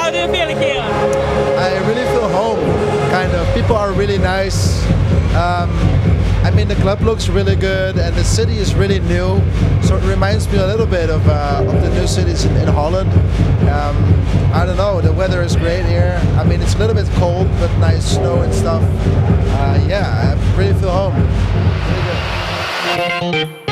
How do you feel here? I really feel home, kind of. People are really nice. I mean, the club looks really good, and the city is really new, so it reminds me a little bit of the new cities in Holland. I don't know, the weather is great here. I mean, it's a little bit cold, but nice snow and stuff. Yeah, I really feel home. Really good.